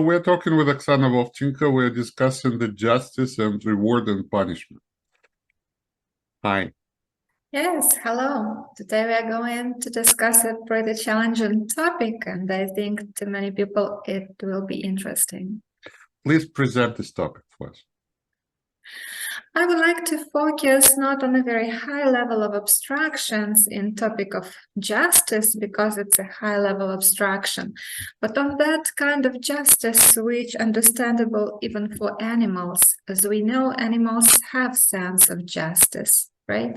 we're talking with Oksana Vovchenko. We're discussing the justice and reward and punishment. Hi. Yes, hello. Today we are going to discuss a pretty challenging topic, and I think to many people it will be interesting. Please present this topic for us. I would like to focus not on a very high level of abstractions in topic of justice, because it's a high level abstraction, but on that kind of justice which understandable even for animals. As we know, animals have sense of justice, right?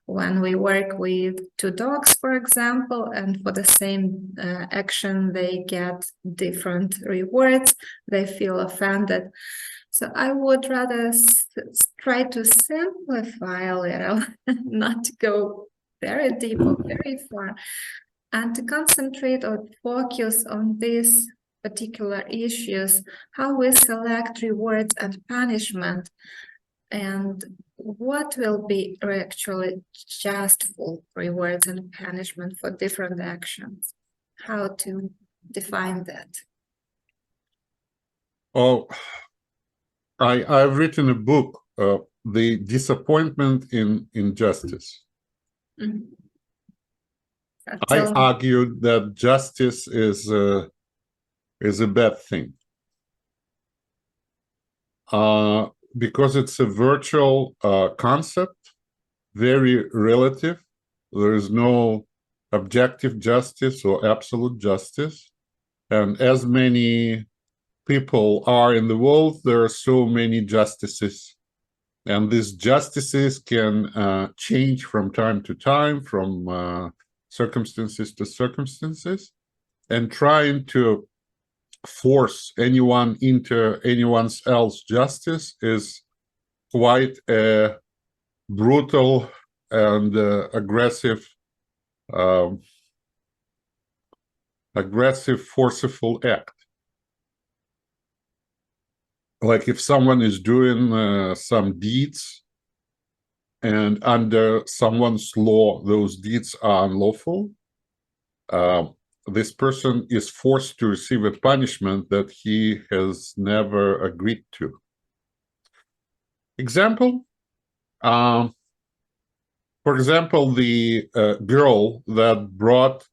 When we work with two dogs, for example, and for the same action, they get different rewards, they feel offended. So I would rather try to simplify a little, not to go very deep or very far, and to concentrate or focus on these particular issues, how we select rewards and punishment, and what will be actually justful rewards and punishment for different actions, how to define that. Oh, I've written a book, The Disappointment in Injustice. Mm-hmm. I argue that justice is a bad thing. Because it's a virtual concept, very relative. There is no objective justice or absolute justice. And as many people are in the world, there are so many justices. And these justices can change from time to time, from circumstances to circumstances, and trying to force anyone into anyone's else justice is quite a brutal and aggressive, forceful act. Like if someone is doing some deeds and under someone's law, those deeds are unlawful, this person is forced to receive a punishment that he has never agreed to. Example, for example, the girl that brought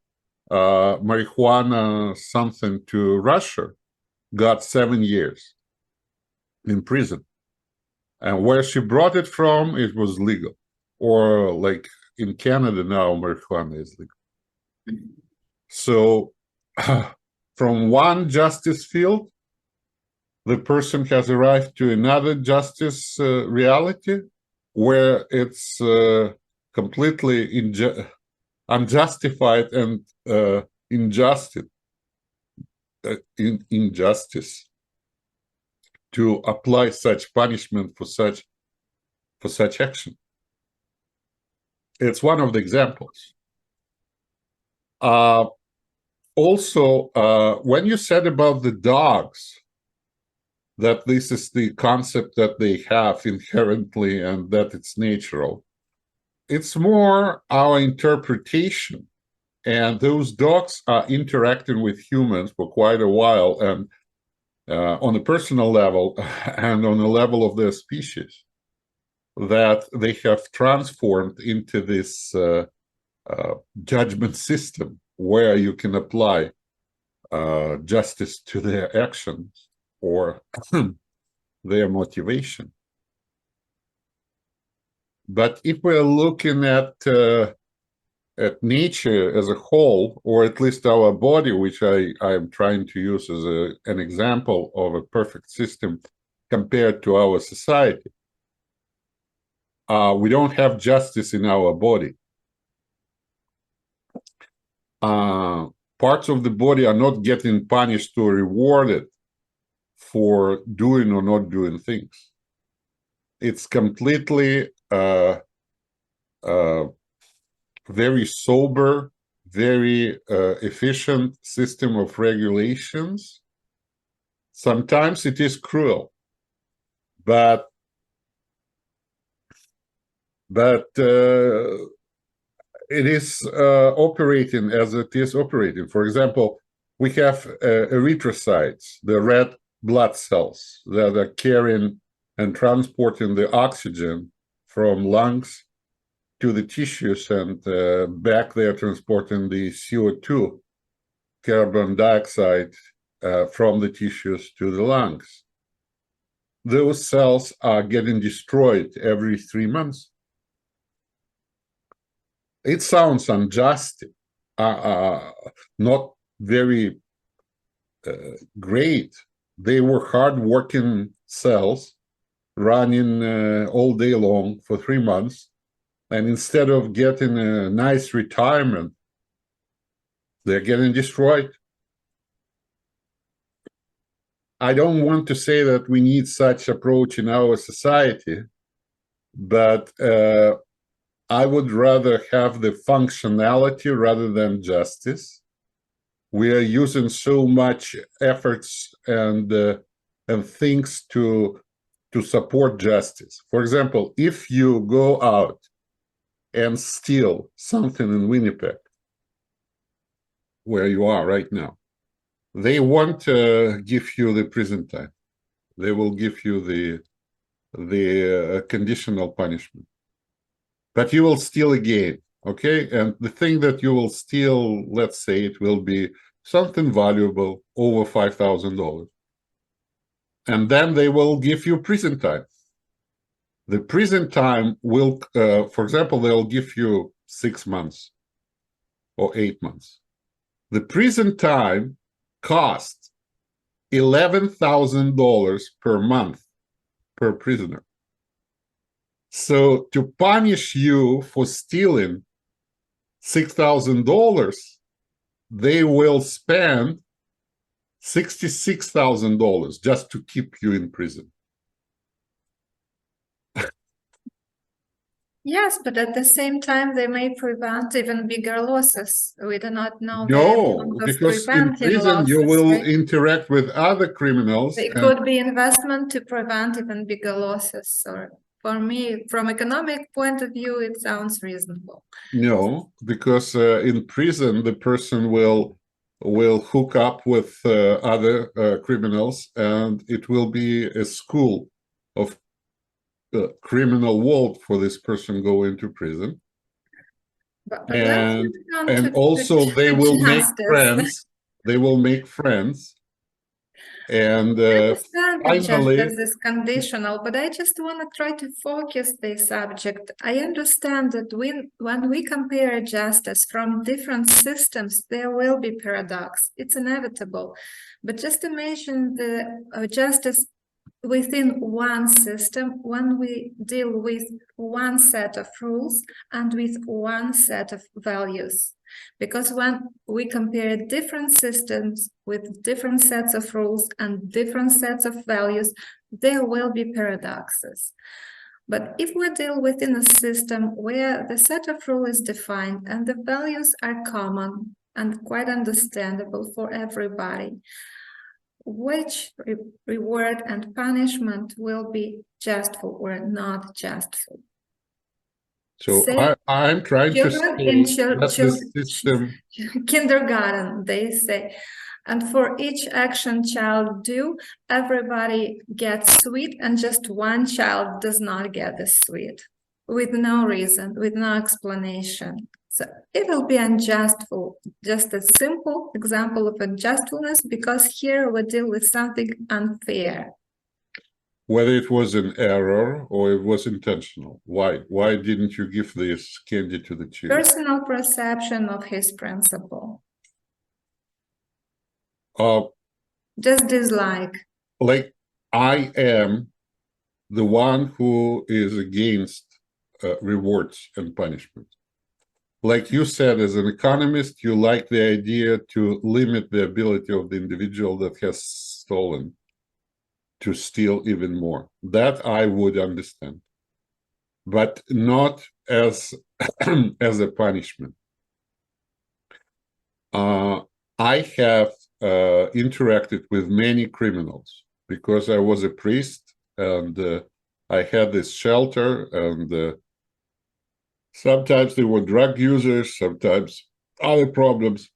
marijuana something to Russia got 7 years in prison. And where she brought it from, it was legal. Or like in Canada now, marijuana is legal. So from one justice field, the person has arrived to another justice reality where it's completely unjustified and injustice to apply such punishment for such action. It's one of the examples. Also, when you said about the dogs, that this is the concept that they have inherently and that it's natural, it's more our interpretation. And those dogs are interacting with humans for quite a while, and on a personal level and on the level of their species, that they have transformed into this judgment system where you can apply justice to their actions or their motivation. But if we're looking at nature as a whole, or at least our body, which I am trying to use as an example of a perfect system compared to our society, we don't have justice in our body. Parts of the body are not getting punished or rewarded for doing or not doing things. It's completely very sober, very efficient system of regulations. Sometimes it is cruel, but it is operating as it is operating. For example, We have erythrocytes, the red blood cells that are carrying and transporting the oxygen from lungs to the tissues, and back there transporting the CO2, carbon dioxide, from the tissues to the lungs. Those cells are getting destroyed every 3 months. It sounds unjust, not very great. They were hard-working cells running all day long for 3 months, and instead of getting a nice retirement, they're getting destroyed. I don't want to say that we need such approach in our society, but I would rather have the functionality rather than justice. We are using so much efforts and things to support justice. For example, if you go out and steal something in Winnipeg, where you are right now, they won't give you the prison time. They will give you the conditional punishment. But you will steal again, okay? And the thing that you will steal, let's say it will be something valuable, over $5,000. And then they will give you prison time. The prison time will, for example, they'll give you 6 months or 8 months. The prison time costs $11,000 per month per prisoner. So to punish you for stealing $6,000, they will spend $66,000 just to keep you in prison. Yes, but at the same time, they may prevent even bigger losses. We do not know the No, amount of because in preventing prison you losses, will right? interact with other criminals. It could be investment to prevent even bigger losses. Or for me, from economic point of view, it sounds reasonable. No, because in prison the person will hook up with other criminals, and it will be a school of criminal world for this person go into prison. But let's move on And to also they will make justice. friends. They will make friends. And I understand that finally, justice is conditional, but I just want to try to focus this subject. I understand that when we compare justice from different systems, there will be paradox. It's inevitable. But just to mention the justice within one system, when we deal with one set of rules and with one set of values. Because when we compare different systems with different sets of rules and different sets of values, there will be paradoxes. But if we deal within a system where the set of rules is defined and the values are common and quite understandable for everybody, which reward and punishment will be justful or not justful. so I'm trying to say that the system... Kindergarten, they say, and for each action child do, everybody gets sweet, and just one child does not get the sweet, with no reason, with no explanation. So it will be unjustful, just a simple example of unjustfulness, because here we deal with something unfair. Whether it was an error or it was intentional, why didn't you give this candy to the child? Personal perception of his principle. Just dislike. Like, I am the one who is against rewards and punishment. Like you said, as an economist, you like the idea to limit the ability of the individual that has stolen to steal even more. That I would understand, but not as as a punishment. I have interacted with many criminals because I was a priest, and I had this shelter, and sometimes they were drug users, sometimes other problems.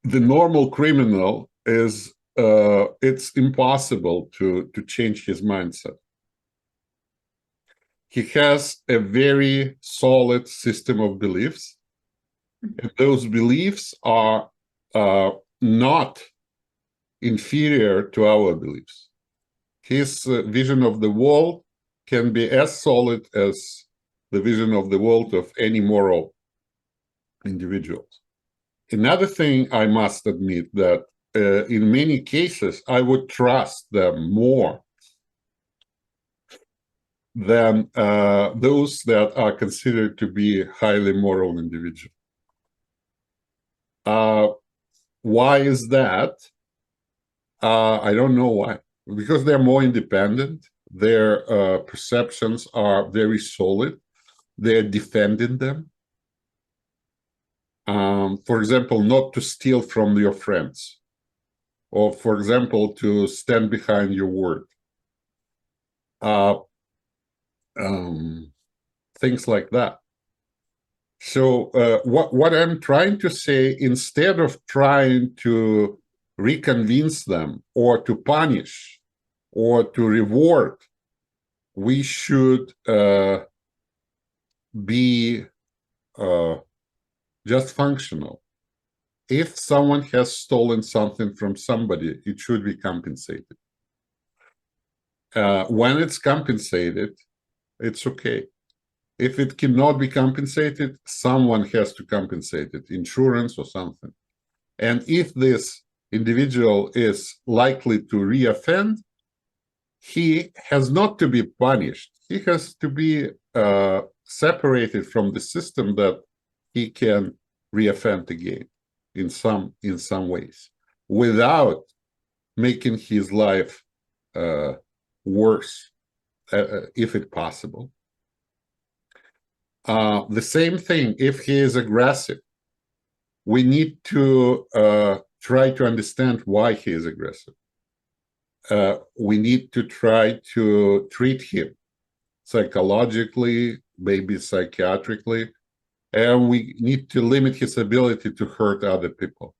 the normal criminal is it's impossible to change his mindset. He has a very solid system of beliefs, and those beliefs are not inferior to our beliefs. His vision of the world can be as solid as the vision of the world of any moral individuals. Another thing I must admit that in many cases, I would trust them more than those that are considered to be highly moral individuals. Why is that? I don't know why. Because they're more independent, their perceptions are very solid, they're defending them. For example, not to steal from your friends, or for example, to stand behind your word. Things like that. So what I'm trying to say, instead of trying to reconvince them or to punish or to reward, we should be just functional. If someone has stolen something from somebody, it should be compensated. When it's compensated, it's okay. If it cannot be compensated, someone has to compensate it, insurance or something. And if this individual is likely to reoffend, he has not to be punished. He has to be separated from the system that he can reoffend again in some ways, without making his life worse, if it's possible. The same thing, if he is aggressive, we need to try to understand why he is aggressive. We need to try to treat him psychologically, maybe psychiatrically, and we need to limit his ability to hurt other people,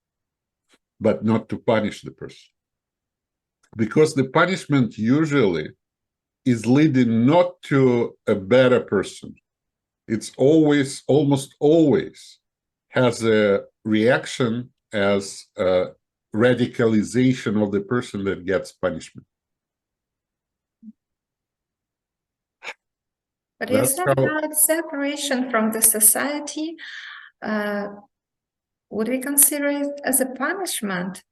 but not to punish the person. Because the punishment usually is leading not to a better person. It's always, almost always, has a reaction as a radicalization of the person that gets punishment. But you said about separation from the society. Would we consider it as a punishment?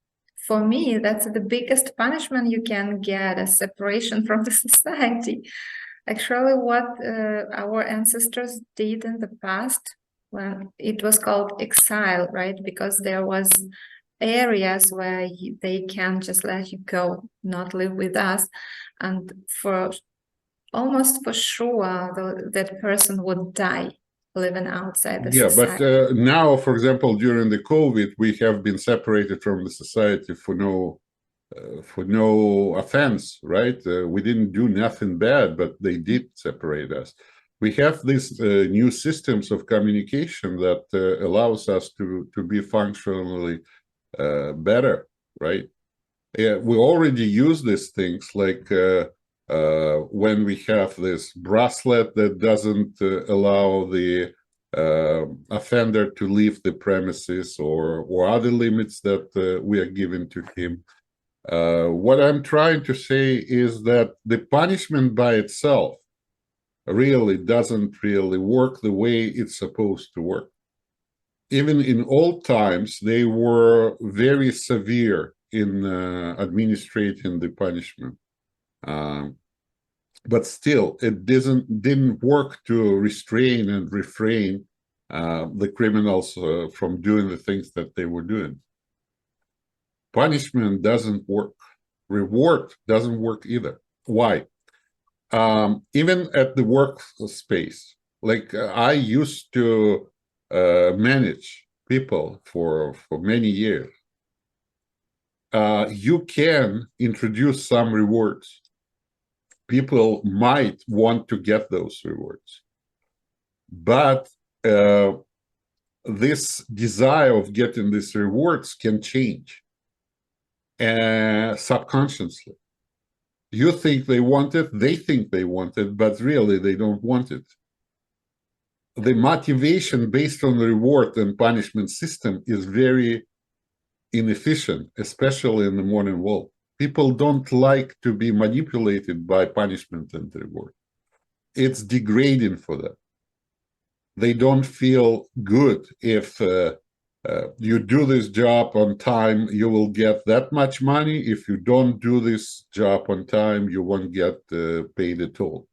For me, that's the biggest punishment you can get, a separation from the society. Actually, what our ancestors did in the past, when it was called exile, right? Because there was areas where they can just let you go, not live with us. And for almost for sure, that person would die living outside the society. Yeah, but now, for example, during the COVID, we have been separated from the society for no offense, right? We didn't do nothing bad, but they did separate us. We have these new systems of communication that allows us to be functionally better, right? We already use these things, like when we have this bracelet that doesn't allow the offender to leave the premises, or other limits that we are giving to him. What I'm trying to say is that the punishment by itself really doesn't really work the way it's supposed to work. Even in old times, they were very severe in administrating the punishment. But still, it didn't work to restrain and refrain the criminals from doing the things that they were doing. Punishment doesn't work. Reward doesn't work either. Why? Even at the workspace, like I used to manage people for many years. You can introduce some rewards. People might want to get those rewards, but this desire of getting these rewards can change subconsciously. You think they want it, they think they want it, but really they don't want it. The motivation based on the reward and punishment system is very inefficient, especially in the modern world. People don't like to be manipulated by punishment and reward. It's degrading for them. They don't feel good if you do this job on time, you will get that much money. If you don't do this job on time, you won't get paid at all.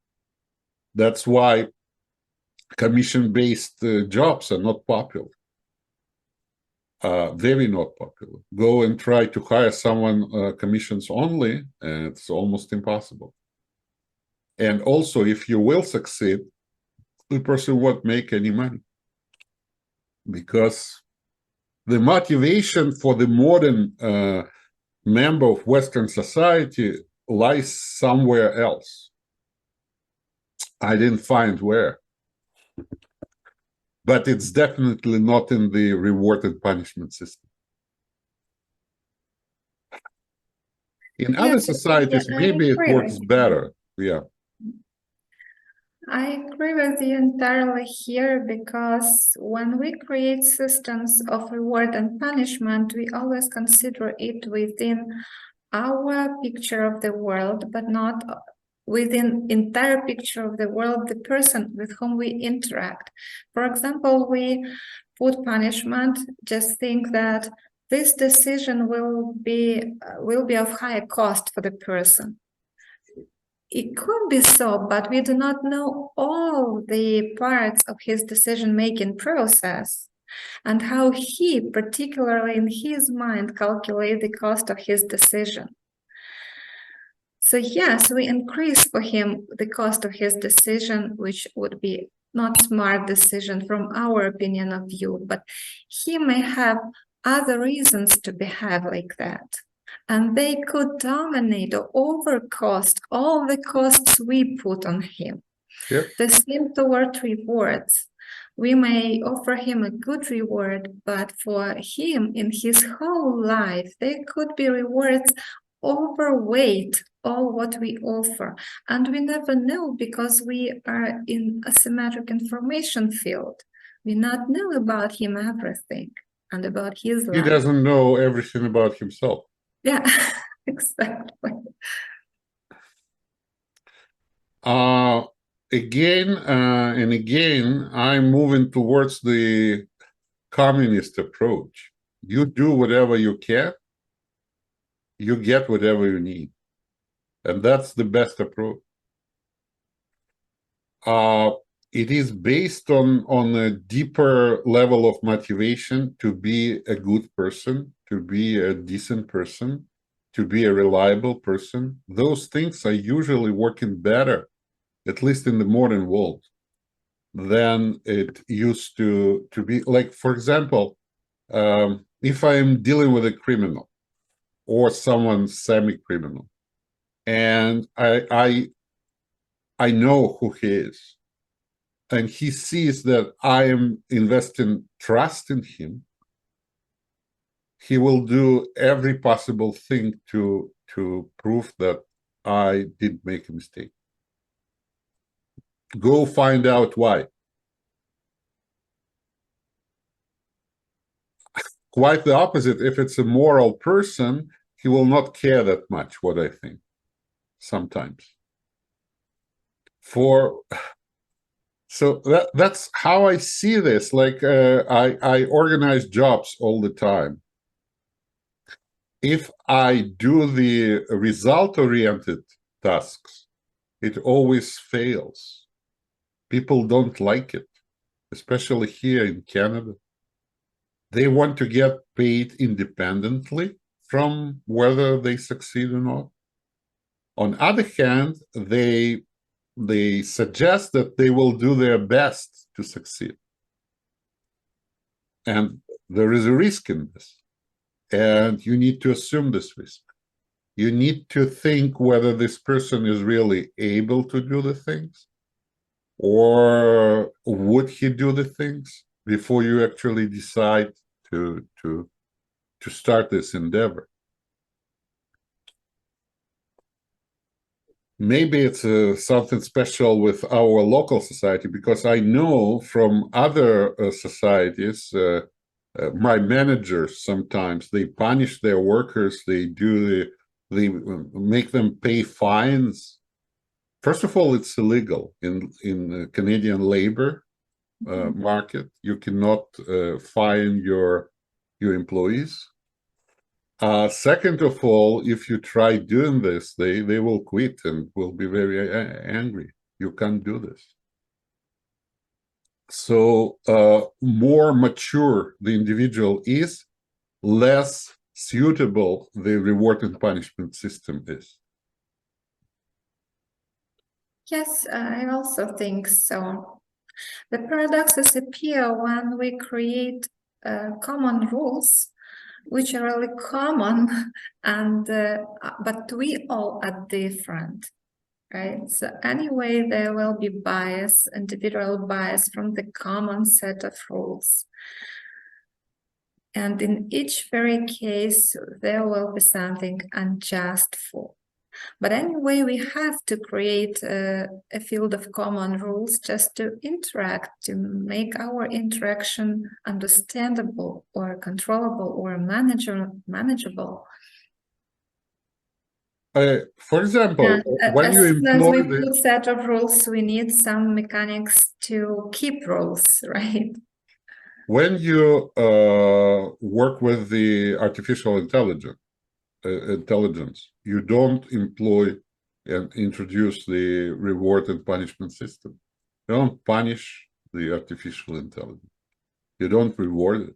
That's why commission-based jobs are not popular. Very not popular. Go and try to hire someone commissions only, and it's almost impossible. And also, if you will succeed, the person won't make any money, because the motivation for the modern member of Western society lies somewhere else. I didn't find where. But it's definitely not in the reward and punishment system. In other societies, maybe it works better. Yeah. I agree with you entirely here, because when we create systems of reward and punishment, we always consider it within our picture of the world, but not within entire picture of the world, the person with whom we interact. For example, we put punishment, just think that this decision will be of higher cost for the person. It could be so, but we do not know all the parts of his decision-making process and how he, particularly in his mind, calculate the cost of his decision. So yes, we increase for him the cost of his decision, which would be not smart decision from our opinion of view, but he may have other reasons to behave like that. And they could dominate or overcost all the costs we put on him. Yep. The same toward rewards. We may offer him a good reward, but for him in his whole life, there could be rewards overweight all what we offer. And we never know, because we are in asymmetric information field. We not know about him everything and about his life. He doesn't know everything about himself. Yeah, exactly. Again and again, I'm moving towards the communist approach. You do whatever you can, you get whatever you need. And that's the best approach. It is based on a deeper level of motivation to be a good person, to be a decent person, to be a reliable person. Those things are usually working better, at least in the modern world, than it used to be. Like, for example, if I'm dealing with a criminal or someone semi-criminal, and I know who he is, and he sees that I am investing trust in him, he will do every possible thing to prove that I did make a mistake. Go find out why. Quite the opposite. If it's a moral person, he will not care that much what I think, sometimes. So that's how I see this. Like, I organize jobs all the time. If I do the result-oriented tasks, it always fails. People don't like it, especially here in Canada. They want to get paid independently from whether they succeed or not. On the other hand, they suggest that they will do their best to succeed. And there is a risk in this. And you need to assume this risk. You need to think whether this person is really able to do the things, or would he do the things? before you actually decide to start this endeavor. Maybe it's something special with our local society, because I know from other societies, my managers sometimes they punish their workers. They make them pay fines. First of all, it's illegal in Canadian labor market. You cannot fine your employees. Second of all, if you try doing this, they will quit and will be very angry. You can't do this. So more mature the individual is, less suitable the reward and punishment system is. Yes, I also think so. The paradoxes appear when we create common rules, which are really common, and but we all are different, right? So anyway, there will be bias, individual bias from the common set of rules. And in each very case, there will be something unjust for. But anyway, we have to create a field of common rules just to interact, to make our interaction understandable or controllable or manageable. For example, And when you employ we put set of rules, we need some mechanics to keep rules, right? When you work with the artificial intelligence, you don't employ and introduce the reward and punishment system. You don't punish the artificial intelligence. You don't reward it.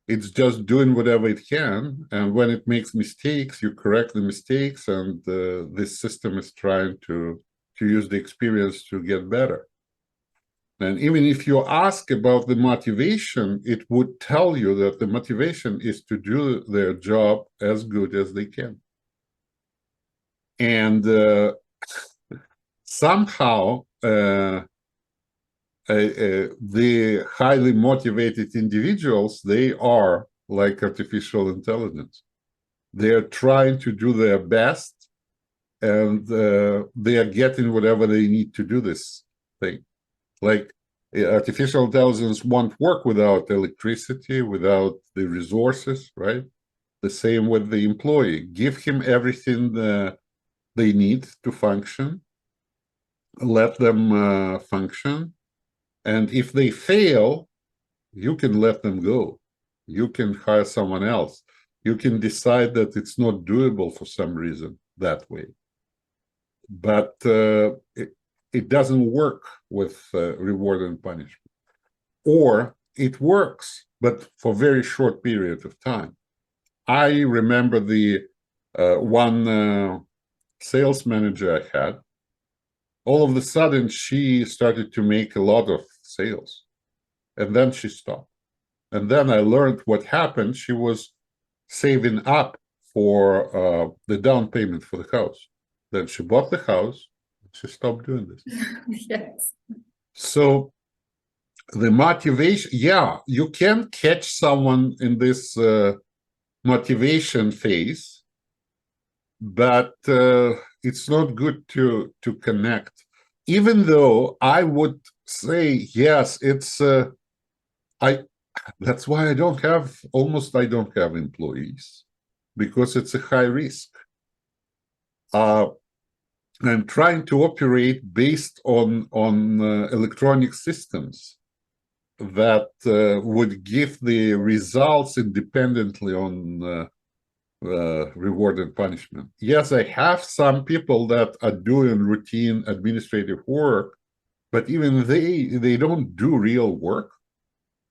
It's just doing whatever it can, and when it makes mistakes, you correct the mistakes, and this system is trying to use the experience to get better. And even if you ask about the motivation, it would tell you that the motivation is to do their job as good as they can. And somehow, the highly motivated individuals, they are like artificial intelligence. They are trying to do their best, and they are getting whatever they need to do this thing. Like artificial intelligence won't work without electricity, without the resources, right? The same with the employee. Give him everything they need to function, let them function, and if they fail, you can let them go. You can hire someone else. You can decide that it's not doable for some reason that way. But it doesn't work with reward and punishment. Or it works, but for a very short period of time. I remember the one sales manager I had. All of a sudden, she started to make a lot of sales. And then she stopped. And then I learned what happened. She was saving up for the down payment for the house. Then she bought the house. She stopped doing this. Yes. So the motivation, yeah, you can catch someone in this motivation phase, but it's not good to connect. Even though I would say, yes, it's that's why I don't have employees, because it's a high risk. I'm trying to operate based on electronic systems that would give the results independently on reward and punishment. Yes, I have some people that are doing routine administrative work, but even they don't do real work.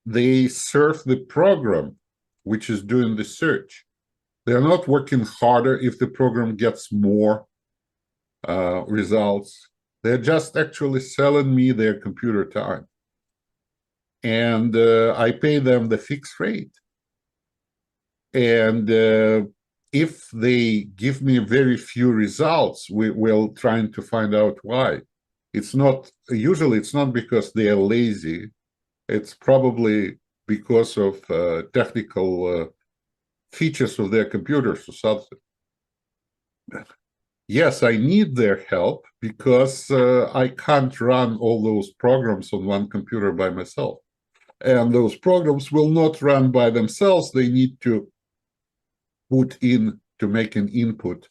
They serve the program, which is doing the search. They're not working harder if the program gets more results. They're just actually selling me their computer time. And I pay them the fixed rate. And if they give me very few results, we're trying to find out why. Usually it's not because they are lazy. It's probably because of technical features of their computers or something. Yes, I need their help because I can't run all those programs on one computer by myself. And those programs will not run by themselves. They need to put in, to make an input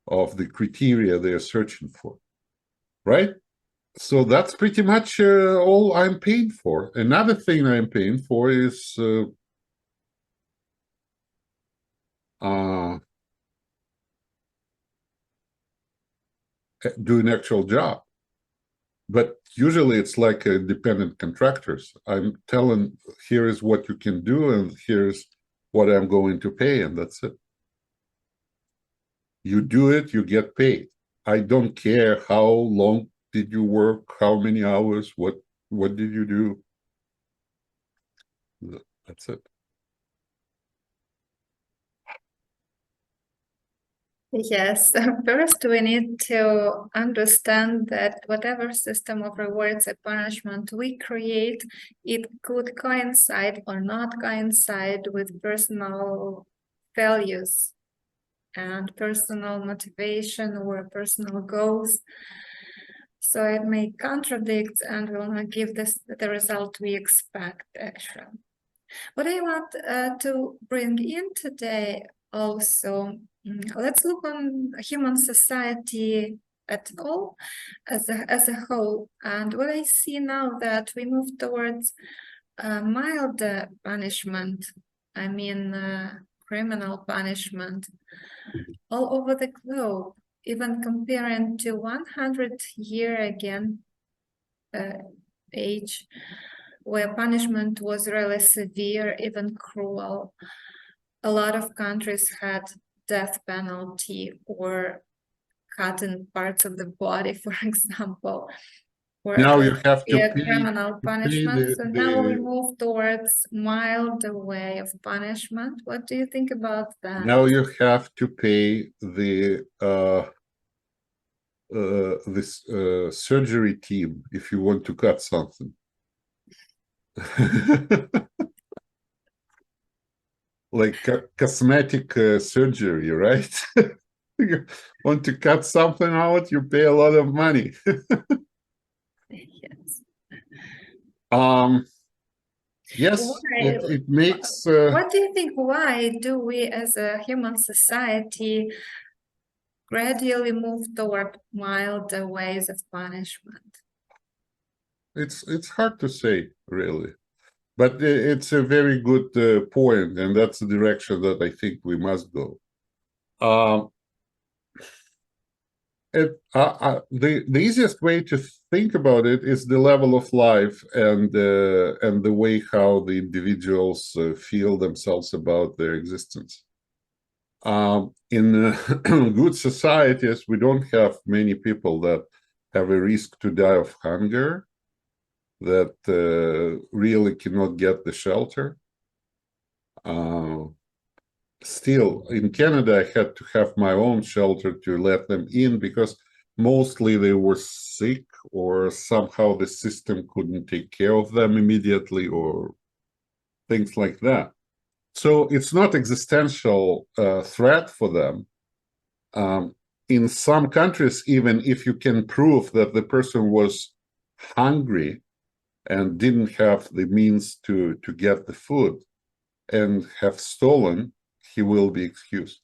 of the criteria they're searching for, right? So that's pretty much all I'm paying for. Another thing I'm paying for is doing actual job. But usually it's like independent contractors. I'm telling, here is what you can do, and here's what I'm going to pay, and that's it. You do it, you get paid. I don't care how long did you work, how many hours, what did you do. That's it. Yes, first we need to understand that whatever system of rewards and punishment we create, it could coincide or not coincide with personal values and personal motivation or personal goals. So it may contradict and will not give the result we expect, actually. What I want to bring in today also, let's look on human society at all, as a whole. And what I see now that we move towards mild punishment, I mean criminal punishment, all over the globe, even comparing to 100-year again age, where punishment was really severe, even cruel. A lot of countries had death penalty or cutting parts of the body, for example. Or now you have to pay, criminal punishment. So now we move towards mild way of punishment. What do you think about that? Now you have to pay the this surgery team if you want to cut something. Like cosmetic surgery, right? You want to cut something out, you pay a lot of money. Yes. Yes, it makes... what do you think? Why do we as a human society gradually move toward milder ways of punishment? It's hard to say, really. But it's a very good point, and that's the direction that I think we must go. The easiest way to think about it is the level of life and the way how the individuals feel themselves about their existence. In good societies, we don't have many people that have a risk to die of hunger, that really cannot get the shelter. Still, in Canada, I had to have my own shelter to let them in because mostly they were sick or somehow the system couldn't take care of them immediately or things like that. So it's not existential threat for them. In some countries, even if you can prove that the person was hungry and didn't have the means to get the food and have stolen, he will be excused.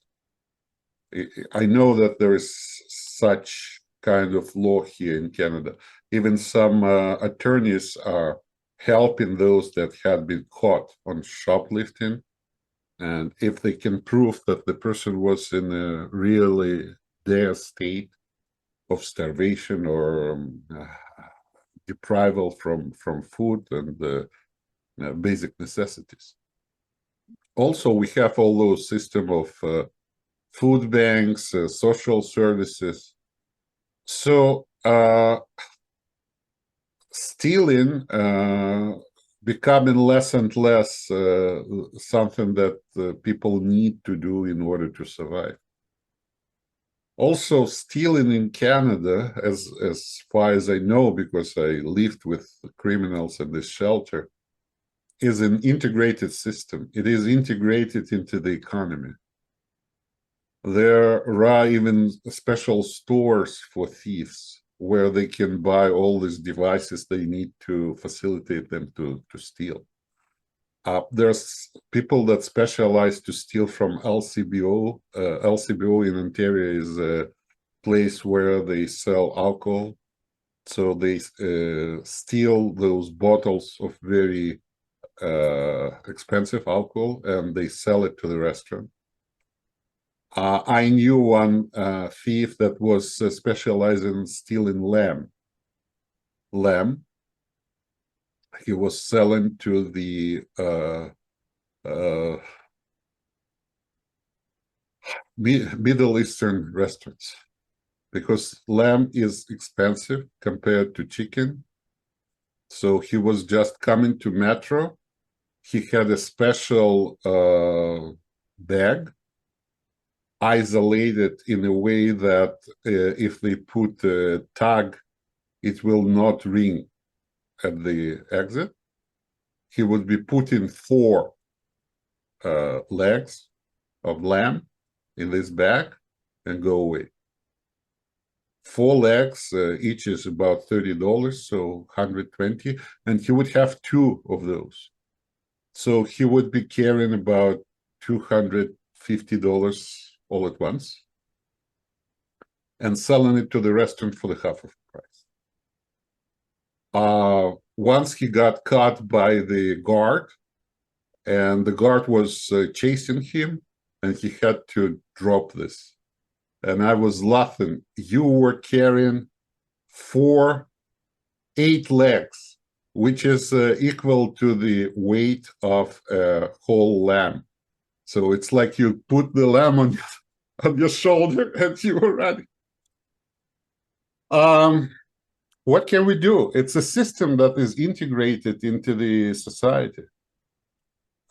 I know that there is such kind of law here in Canada. Even some attorneys are helping those that had been caught on shoplifting. And if they can prove that the person was in a really dire state of starvation or deprival from food and basic necessities. Also, we have all those system of food banks, social services. So stealing becoming less and less something that people need to do in order to survive. Also, stealing in Canada, as far as I know, because I lived with criminals in this shelter, is an integrated system. It is integrated into the economy. There are even special stores for thieves where they can buy all these devices they need to facilitate them to steal. There's people that specialize to steal from LCBO. LCBO in Ontario is a place where they sell alcohol. So they steal those bottles of very expensive alcohol and they sell it to the restaurant. I knew one thief that was specializing in stealing lamb. He was selling to the Middle Eastern restaurants because lamb is expensive compared to chicken. So he was just coming to Metro. He had a special bag isolated in a way that if they put a tag, it will not ring at the exit. He would be putting 4 legs of lamb in this bag and go away. 4 legs, each is about $30, so $120, and he would have 2 of those. So he would be carrying about $250 all at once and selling it to the restaurant for the half of the price. Once he got caught by the guard, and the guard was chasing him, and he had to drop this. And I was laughing. You were carrying 8 legs, which is equal to the weight of a whole lamb. So it's like you put the lamb on your shoulder and you were running. What can we do? It's a system that is integrated into the society.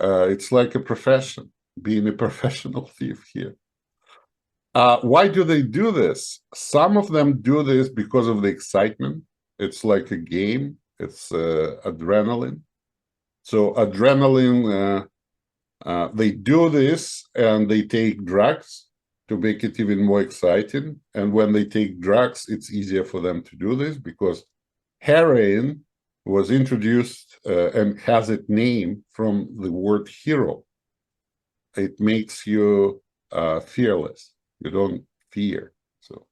It's like a profession, being a professional thief here. Why do they do this? Some of them do this because of the excitement. It's like a game. It's adrenaline. So adrenaline, they do this and they take drugs to make it even more exciting. And when they take drugs, it's easier for them to do this because heroin was introduced and has its name from the word hero. It makes you fearless. You don't fear. So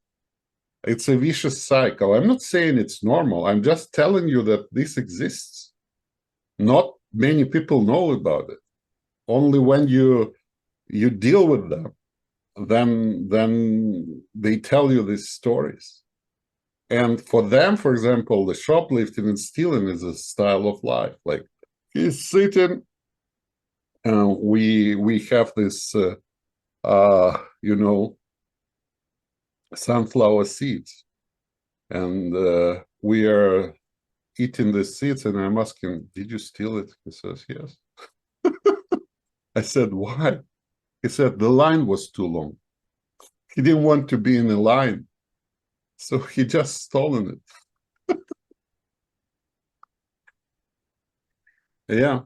it's a vicious cycle. I'm not saying it's normal. I'm just telling you that this exists. Not many people know about it. Only when you deal with them, then they tell you these stories. And for them, for example, the shoplifting and stealing is a style of life. Like he's sitting, we have this, sunflower seeds, and we are eating the seeds, and I'm asking, did you steal it? He says, yes. I said, why? He said, the line was too long. He didn't want to be in a line, so he just stolen it. Yeah.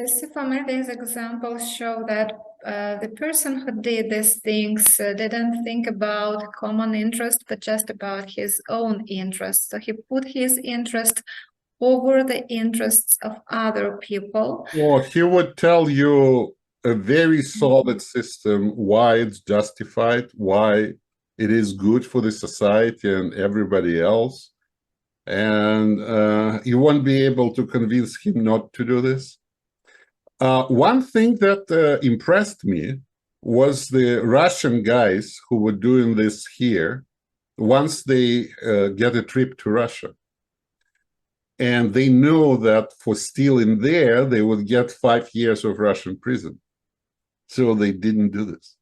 So for me, these examples show that the person who did these things didn't think about common interest, but just about his own interest. So he put his interest over the interests of other people. Or he would tell you a very solid system, why it's justified, why it is good for the society and everybody else. And you won't be able to convince him not to do this. One thing that impressed me was the Russian guys who were doing this here once they get a trip to Russia. And they know that for stealing there, they would get 5 years of Russian prison. So they didn't do this.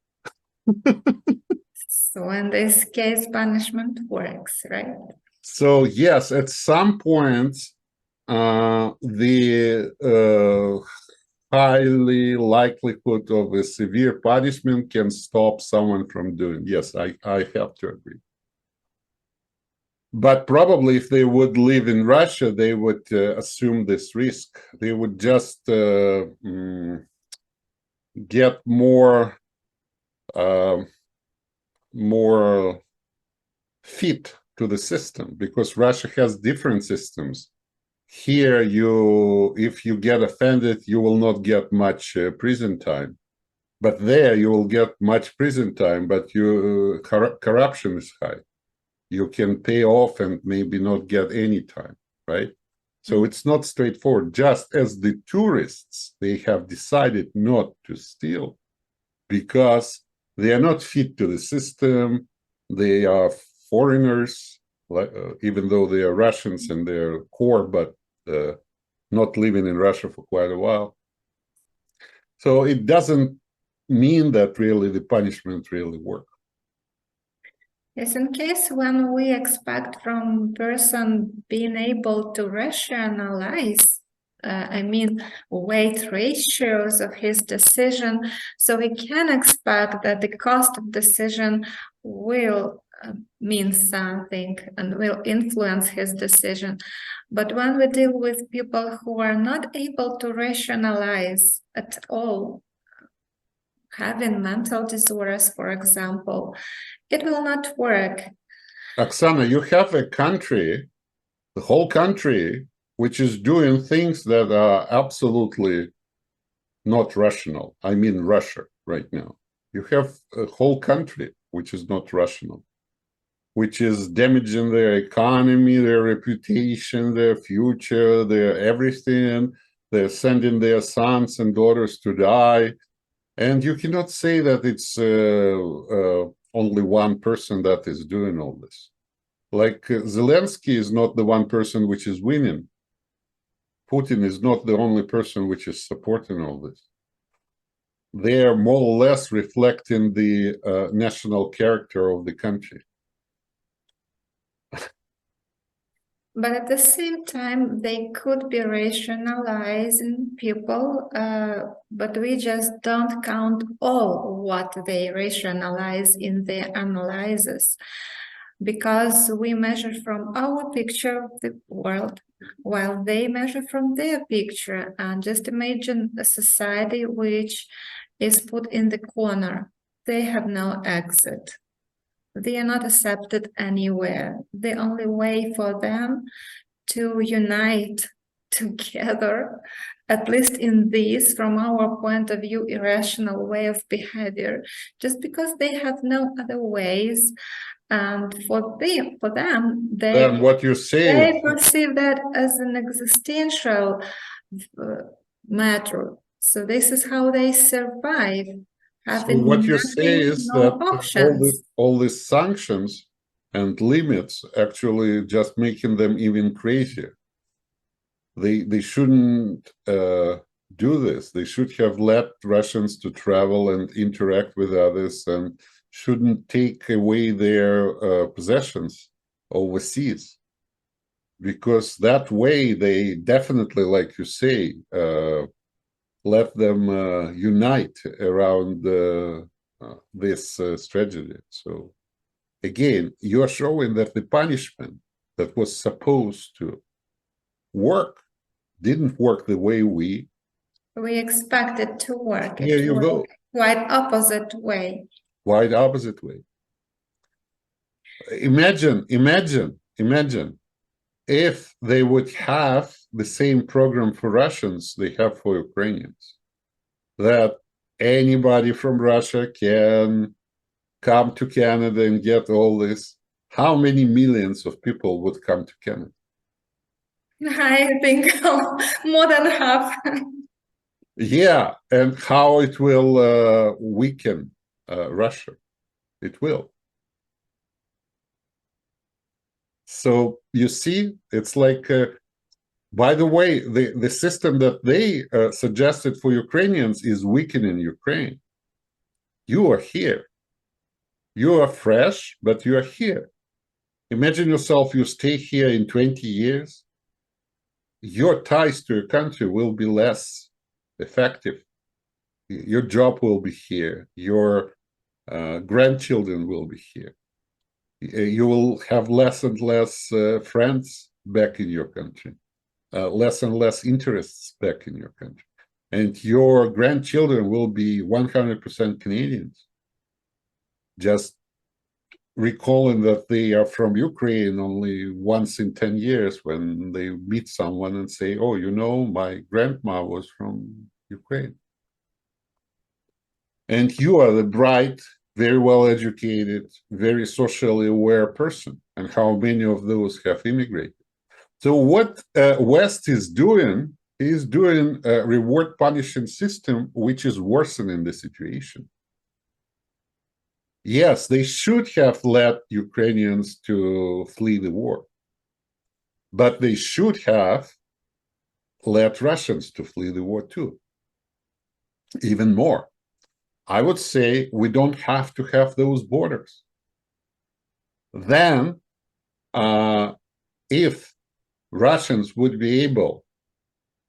So in this case, punishment works, right? So yes, at some point, the highly likelihood of a severe punishment can stop someone from doing. Yes, I have to agree. But probably if they would live in Russia, they would assume this risk. They would just get more more fit to the system, because Russia has different systems. Here, if you get offended, you will not get much prison time. But there, you will get much prison time, but corruption is high. You can pay off and maybe not get any time, right? So it's not straightforward. Just as the tourists, they have decided not to steal because they are not fit to the system. They are foreigners, even though they are Russians and they're core, but not living in Russia for quite a while. So it doesn't mean that really the punishment really works. Yes, in case when we expect from person being able to rationalize, weight ratios of his decision, so we can expect that the cost of decision will mean something and will influence his decision. But when we deal with people who are not able to rationalize at all, having mental disorders, for example, it will not work. Oksana, you have a country, the whole country, which is doing things that are absolutely not rational. I mean Russia right now. You have a whole country which is not rational, which is damaging their economy, their reputation, their future, their everything. They're sending their sons and daughters to die. And you cannot say that it's only one person that is doing all this. Like Zelensky is not the one person which is winning. Putin is not the only person which is supporting all this. They are more or less reflecting the national character of the country. But at the same time, they could be rationalizing people, but we just don't count all what they rationalize in their analysis, because we measure from our picture of the world, while they measure from their picture. And just imagine a society which is put in the corner. They have no exit. They are not accepted anywhere. The only way for them to unite together, at least in this, from our point of view, irrational way of behavior, just because they have no other ways. And for them, Then what you say, they perceive that as an existential matter. So this is how they survive. So what you say is that all these sanctions and limits actually just making them even crazier. They shouldn't do this. They should have let Russians to travel and interact with others, and shouldn't take away their possessions overseas. Because that way they definitely, like you say, let them unite around this strategy. So again, you are showing that the punishment that was supposed to work didn't work the way we expect it to work. Here you go. Quite opposite way. Quite opposite way. Imagine if they would have the same program for Russians they have for Ukrainians, that anybody from Russia can come to Canada and get all this. How many millions of people would come to Canada? I think more than half. Yeah, and how it will weaken Russia. It will. So you see, it's like, by the way, the system that they suggested for Ukrainians is weakening Ukraine. You are here. You are fresh, but you are here. Imagine yourself, you stay here in 20 years. Your ties to your country will be less effective. Your job will be here. Your grandchildren will be here. You will have less and less friends back in your country, less and less interests back in your country. And your grandchildren will be 100% Canadians. Just recalling that they are from Ukraine only once in 10 years when they meet someone and say, oh, you know, my grandma was from Ukraine. And you are the bright, very well educated, very socially aware person. And how many of those have immigrated? So what West is doing a reward punishing system which is worsening the situation. Yes, they should have let Ukrainians to flee the war, but they should have let Russians to flee the war too. Even more. I would say we don't have to have those borders. Then, if Russians would be able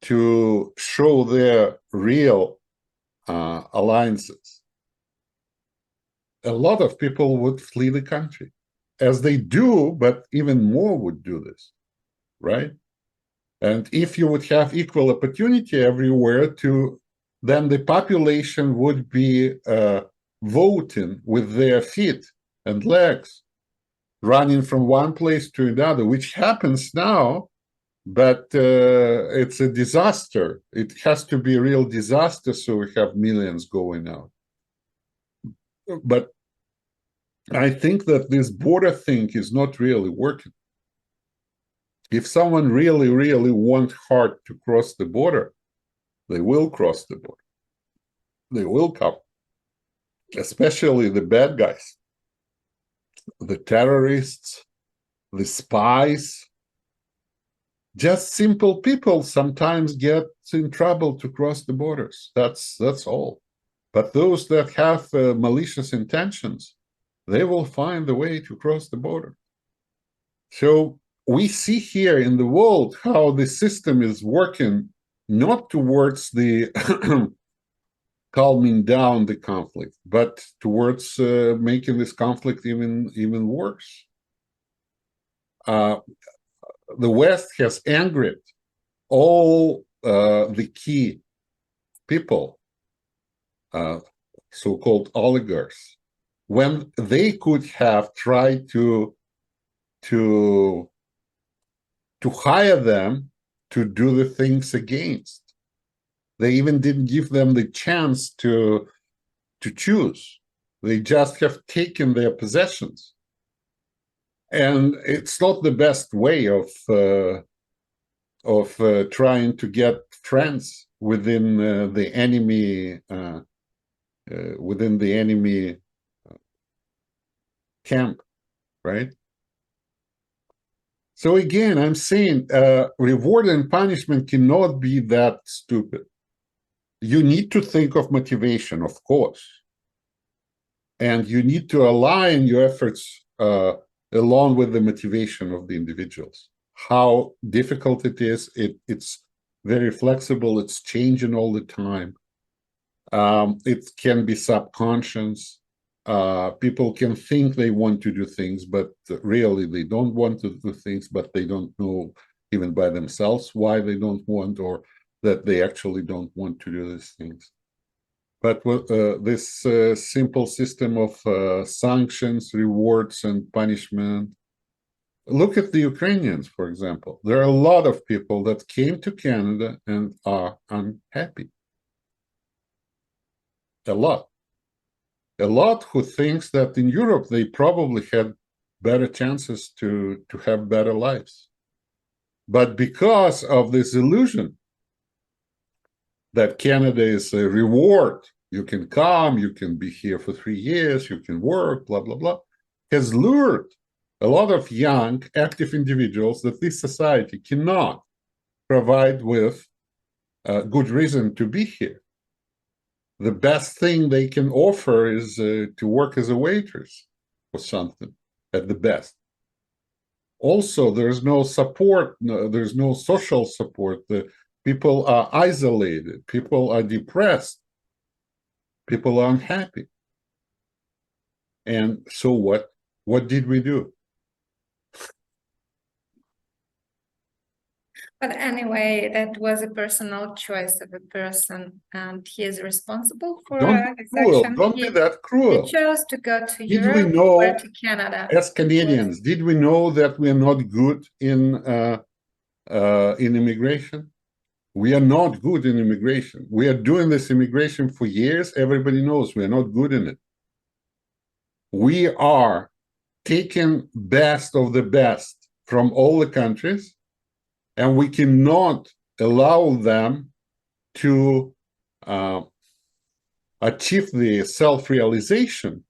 to show their real alliances, a lot of people would flee the country, as they do, but even more would do this, right? And if you would have equal opportunity everywhere then the population would be voting with their feet and legs, running from one place to another, which happens now, but it's a disaster. It has to be a real disaster, so we have millions going out. But I think that this border thing is not really working. If someone really, really wants hard to cross the border, they will cross the border. They will come, especially the bad guys, the terrorists, the spies. Just simple people sometimes get in trouble to cross the borders. That's all. But those that have malicious intentions, they will find the way to cross the border. So we see here in the world how the system is working not towards the calming down the conflict, but towards making this conflict even worse. The West has angered all the key people, so-called oligarchs, when they could have tried to hire them to do the things against. They even didn't give them the chance to choose. They just have taken their possessions. And it's not the best way of trying to get friends within the enemy camp, right? So again, I'm saying reward and punishment cannot be that stupid. You need to think of motivation, of course. And you need to align your efforts along with the motivation of the individuals. How difficult it is, it's very flexible, it's changing all the time. It can be subconscious. People can think they want to do things, but really they don't want to do things, but they don't know even by themselves why they don't want, or that they actually don't want to do these things. But this simple system of sanctions, rewards, and punishment. Look at the Ukrainians, for example. There are a lot of people that came to Canada and are unhappy. A lot who thinks that in Europe they probably had better chances to have better lives. But because of this illusion that Canada is a reward, you can come, you can be here for 3 years, you can work, blah, blah, blah, has lured a lot of young, active individuals that this society cannot provide with a good reason to be here. The best thing they can offer is to work as a waitress or something, at the best. Also, there's no support, there's no social support. The people are isolated, people are depressed, people are unhappy. And so what? What did we do? But anyway, that was a personal choice of a person, and he is responsible for his action. Don't be that cruel. He chose to go to Did we Europe know, or to Canada. as Canadians, did we know that we are not good in immigration? We are not good in immigration. We are doing this immigration for years. Everybody knows we are not good in it. We are taking best of the best from all the countries, and we cannot allow them to achieve the self-realization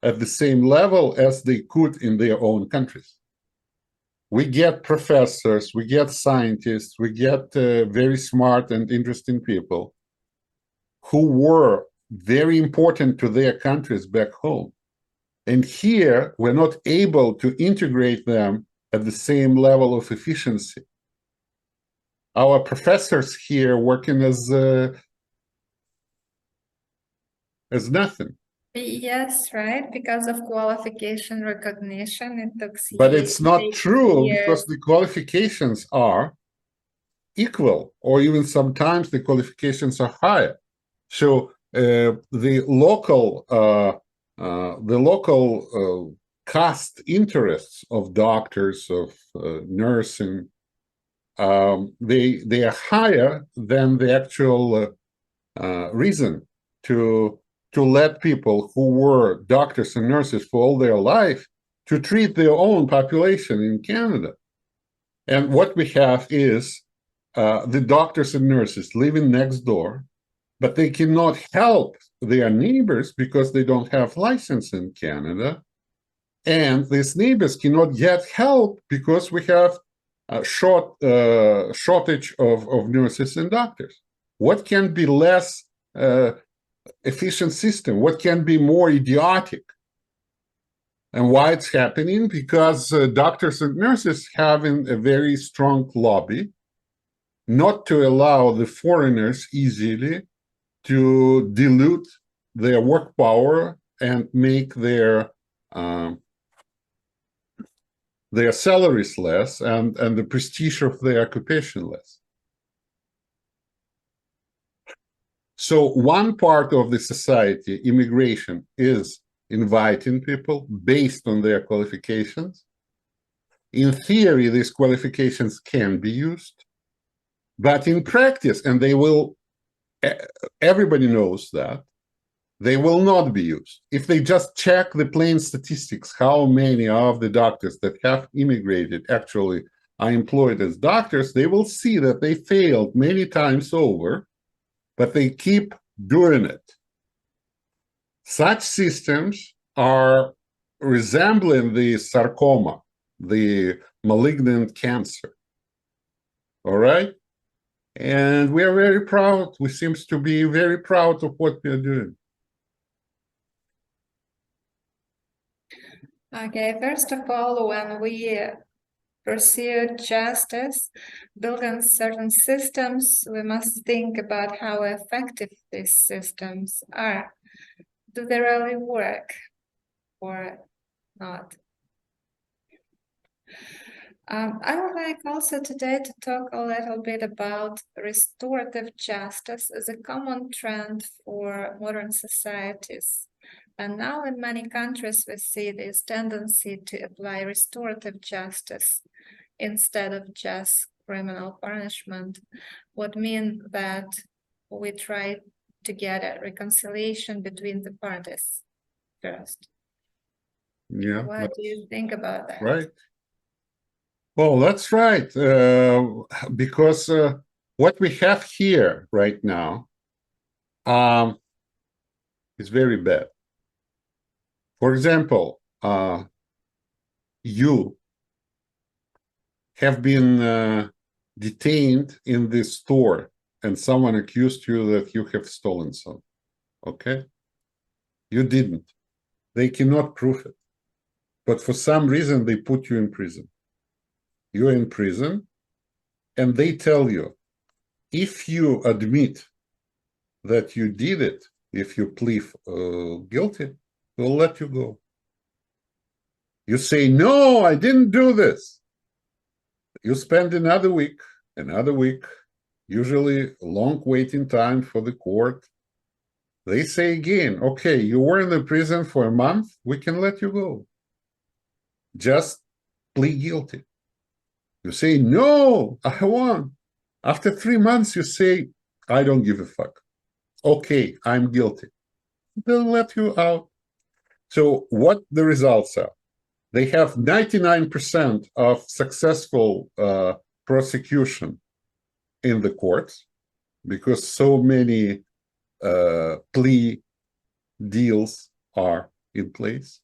at the same level as they could in their own countries. We get professors, we get scientists, we get very smart and interesting people who were very important to their countries back home. And here, we're not able to integrate them at the same level of efficiency. Our professors here working as nothing. Yes, right, because of qualification recognition, it took But it's not true, because the qualifications are equal, or even sometimes the qualifications are higher. So the local caste interests of doctors, of nursing, they are higher than the actual reason to let people who were doctors and nurses for all their life to treat their own population in Canada. And what we have is the doctors and nurses living next door, but they cannot help their neighbors because they don't have license in Canada. And these neighbors cannot get help because we have a shortage of nurses and doctors. What can be less efficient system? What can be more idiotic? And why it's happening? Because doctors and nurses having a very strong lobby not to allow the foreigners easily to dilute their work power and make their salaries less and the prestige of their occupation less. So one part of the society, immigration, is inviting people based on their qualifications. In theory, these qualifications can be used, but in practice, and they will, everybody knows that, they will not be used. If they just check the plain statistics, how many of the doctors that have immigrated actually are employed as doctors, they will see that they failed many times over, but they keep doing it. Such systems are resembling the sarcoma, the malignant cancer. All right? And we are very proud. We seem to be very proud of what we are doing. Okay, first of all, when we pursue justice, building certain systems, we must think about how effective these systems are. Do they really work or not? I would like also today to talk a little bit about restorative justice as a common trend for modern societies. And now in many countries, we see this tendency to apply restorative justice instead of just criminal punishment, would mean that we try to get a reconciliation between the parties first. Yeah. What do you think about that? Right. Well, that's right. Because what we have here right now is very bad. For example, you have been detained in this store and someone accused you that you have stolen something, okay? You didn't. They cannot prove it. But for some reason, they put you in prison. You're in prison, and they tell you, if you admit that you did it, if you plead guilty, we'll let you go. You say, no, I didn't do this. You spend another week, usually a long waiting time for the court. They say again, okay, you were in the prison for a month, we can let you go. Just plead guilty. You say, no, I won. After 3 months, you say, I don't give a fuck. Okay, I'm guilty. They'll let you out. So what the results are? They have 99% of successful prosecution in the courts because so many plea deals are in place.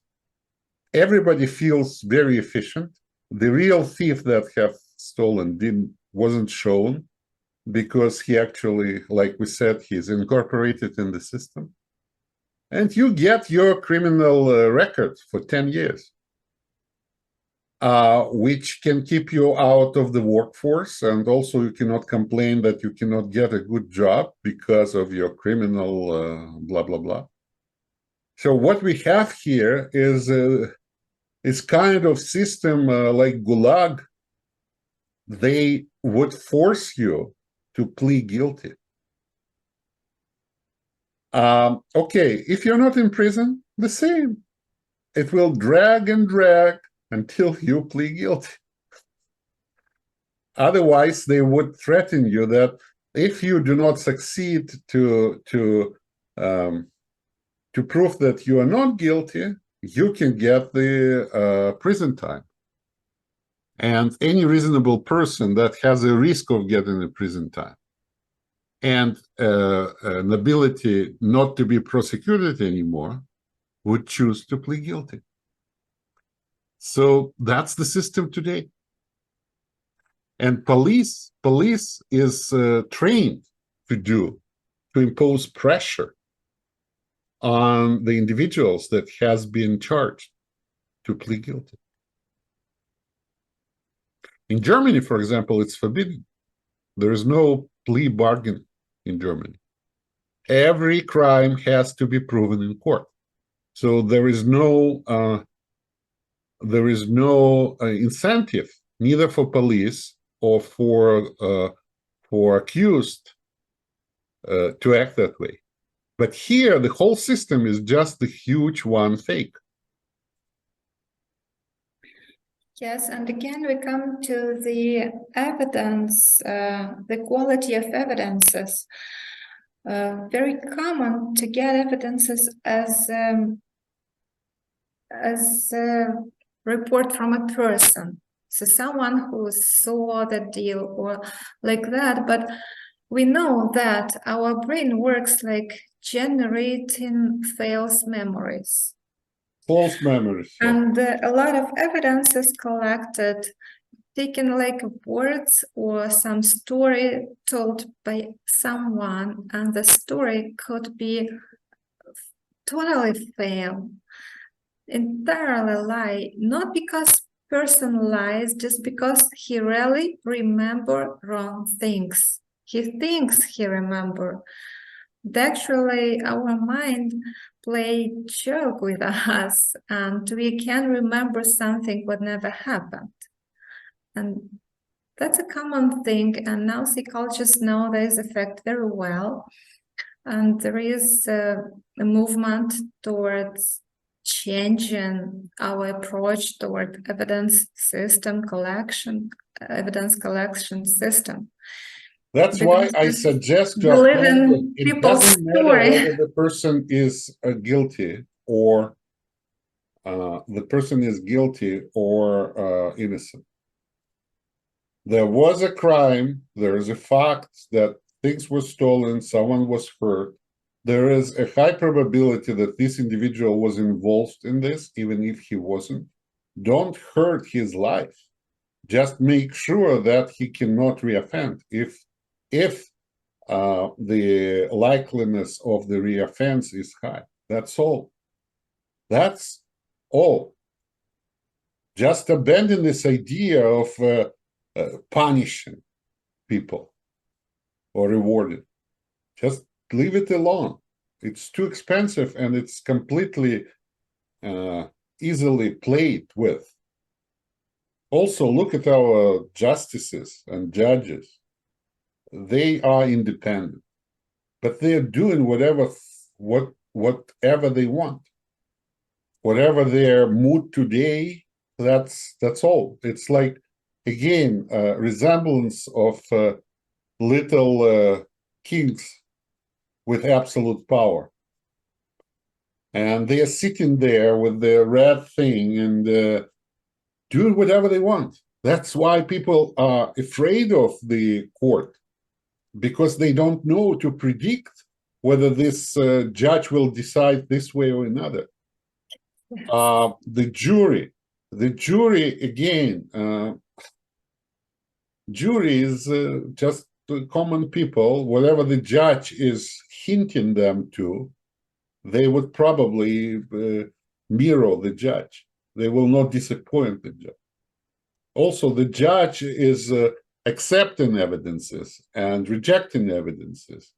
Everybody feels very efficient. The real thief that have stolen wasn't shown because he actually, like we said, he's incorporated in the system. And you get your criminal record for 10 years, which can keep you out of the workforce. And also you cannot complain that you cannot get a good job because of your criminal blah, blah, blah. So what we have here is kind of system like Gulag. They would force you to plead guilty. Okay, if you're not in prison, the same. It will drag and drag until you plead guilty. Otherwise, they would threaten you that if you do not succeed to prove that you are not guilty, you can get the prison time. And any reasonable person that has a risk of getting the prison time and an ability not to be prosecuted anymore would choose to plead guilty. So that's the system today. And police is trained to impose pressure on the individuals that has been charged to plead guilty. In Germany, for example, it's forbidden. There is no plea bargain in Germany. Every crime has to be proven in court. So there is no incentive, neither for police or for accused to act that way. But here, the whole system is just the huge one fake. Yes, and again, we come to the evidence, the quality of evidences. Very common to get evidences as a report from a person. So someone who saw the deal or like that, but we know that our brain works like generating false memories. False memories. And a lot of evidence is collected, taken like words or some story told by someone, and the story could be totally fail, entirely lie, not because person lies, just because he really remember wrong things. He thinks he remember. Actually, our mind play joke with us, and we can remember something what never happened. And that's a common thing, and now psychologists know this effect very well. And there is a movement towards changing our approach toward evidence collection system. That's why I suggest to apply it doesn't matter whether the person is guilty or innocent. There was a crime, there is a fact that things were stolen, someone was hurt. There is a high probability that this individual was involved in this, even if he wasn't. Don't hurt his life. Just make sure that he cannot reoffend. If the likeliness of the reoffense is high. That's all. That's all. Just abandon this idea of punishing people or rewarding. Just leave it alone. It's too expensive and it's completely easily played with. Also, look at our justices and judges. They are independent, but they are doing whatever they want. Whatever their mood today, that's all. It's like, again, a resemblance of little kings with absolute power. And they are sitting there with their red thing and doing whatever they want. That's why people are afraid of the court, because they don't know to predict whether this judge will decide this way or another. The jury again, jury is just common people. Whatever the judge is hinting them to, they would probably mirror the judge. They will not disappoint the judge. Also, the judge is accepting evidences and rejecting evidences,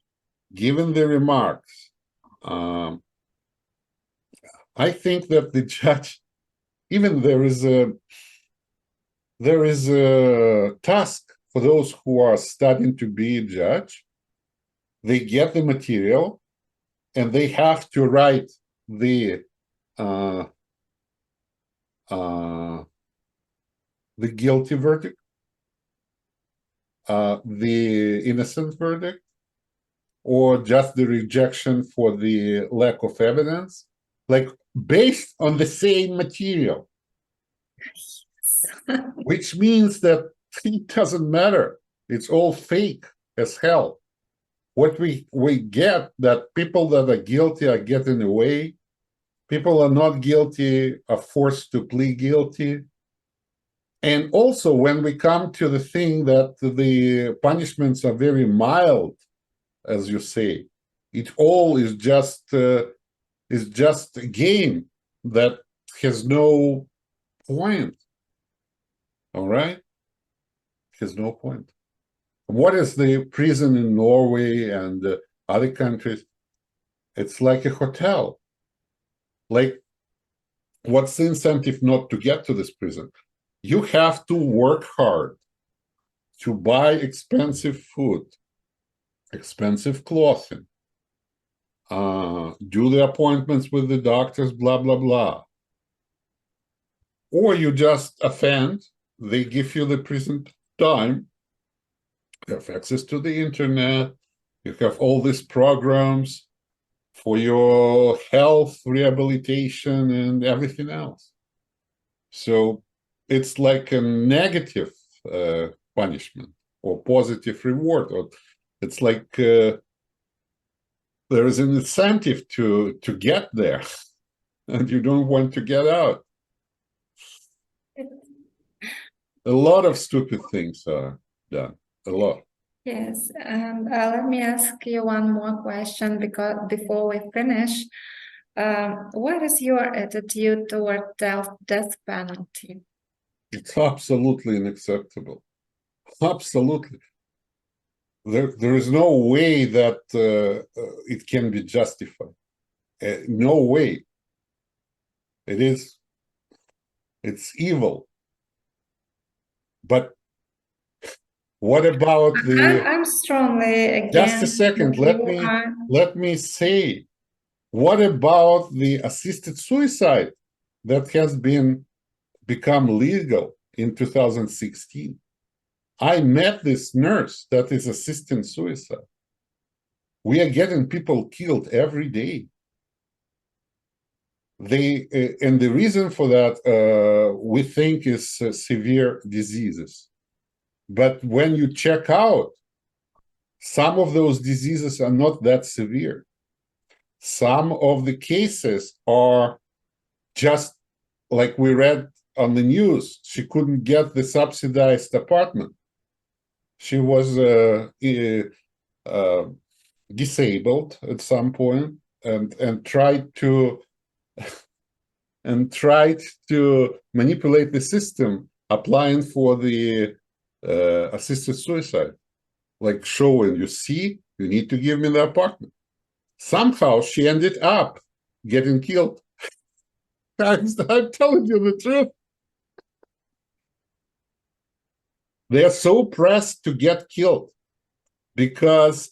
given the remarks. I think that the judge, even there is a task for those who are studying to be a judge. They get the material and they have to write the guilty verdict, the innocent verdict, or just the rejection for the lack of evidence, like based on the same material. Which means that it doesn't matter. It's all fake as hell. What we get, that people that are guilty are getting away. People are not guilty are forced to plead guilty. And also when we come to the thing that the punishments are very mild, as you say, it all is just a game that has no point. All right? Has no point. What is the prison in Norway and other countries? It's like a hotel. Like, what's the incentive not to get to this prison? You have to work hard to buy expensive food, expensive clothing, do the appointments with the doctors, blah, blah, blah. Or you just offend, they give you the prison time, you have access to the internet, you have all these programs for your health, rehabilitation, and everything else. So it's like a negative punishment or positive reward. Or it's like there is an incentive to get there, and you don't want to get out. A lot of stupid things are done. A lot. Yes, and let me ask you one more question, because before we finish, what is your attitude toward death penalty? It's absolutely unacceptable. Absolutely. There is no way that it can be justified. No way. It's evil. But what about the... I'm strongly against... Just a second, let me say, what about the assisted suicide that has become legal in 2016? I met this nurse that is assisting suicide. We are getting people killed every day. And the reason for that, we think, is severe diseases. But when you check out, some of those diseases are not that severe. Some of the cases are just like we read on the news. She couldn't get the subsidized apartment. She was disabled at some point and tried to manipulate the system, applying for the assisted suicide, like showing, you see, you need to give me the apartment. Somehow she ended up getting killed. I'm telling you the truth. They are so pressed to get killed because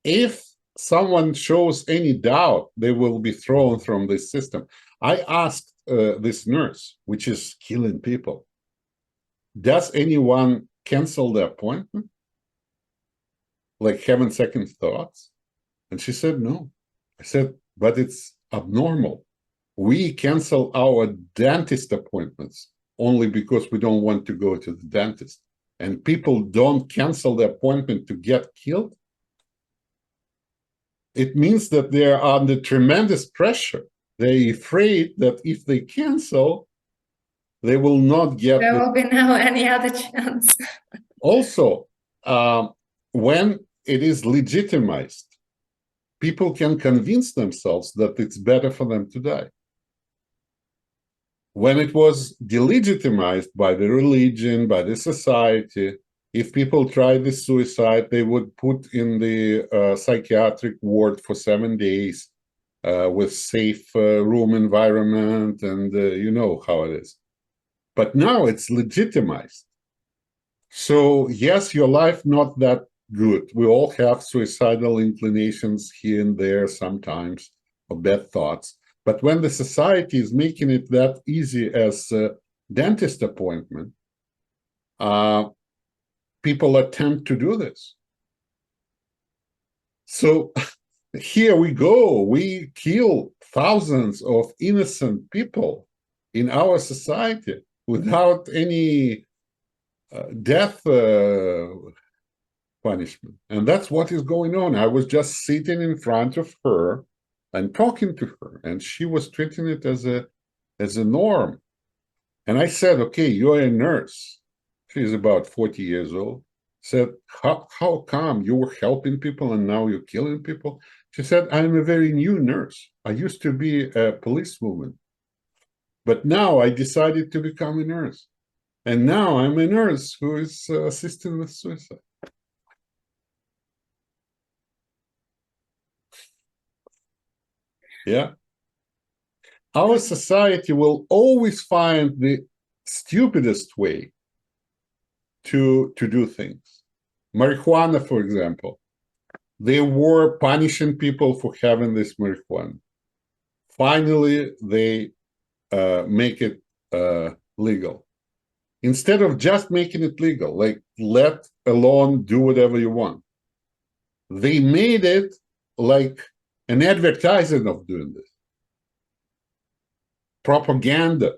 if someone shows any doubt, they will be thrown from this system. I asked this nurse, which is killing people, does anyone cancel the appointment? Like having second thoughts? And she said, no. I said, but it's abnormal. We cancel our dentist appointments only because we don't want to go to the dentist. And people don't cancel the appointment to get killed. It means that they are under tremendous pressure. They're afraid that if they cancel, they will not get... There will be no any other chance. Also, when it is legitimized, people can convince themselves that it's better for them to die. When it was delegitimized by the religion, by the society, if people tried the suicide, they would put in the psychiatric ward for 7 days with safe room environment, and you know how it is. But now it's legitimized. So yes, your life not that good. We all have suicidal inclinations here and there sometimes, or bad thoughts. But when the society is making it that easy as a dentist appointment, people attempt to do this. So here we go. We kill thousands of innocent people in our society without any death punishment. And that's what is going on. I was just sitting in front of her and talking to her, and she was treating it as a norm. And I said, okay, you're a nurse. She's about 40 years old. Said, how come you were helping people and now you're killing people? She said, I'm a very new nurse. I used to be a policewoman, but now I decided to become a nurse. And now I'm a nurse who is assisting with suicide. Yeah. Our society will always find the stupidest way to do things. Marijuana, for example. They were punishing people for having this marijuana. Finally, they make it legal. Instead of just making it legal, like let alone do whatever you want, they made it like an advertising of doing this. Propaganda.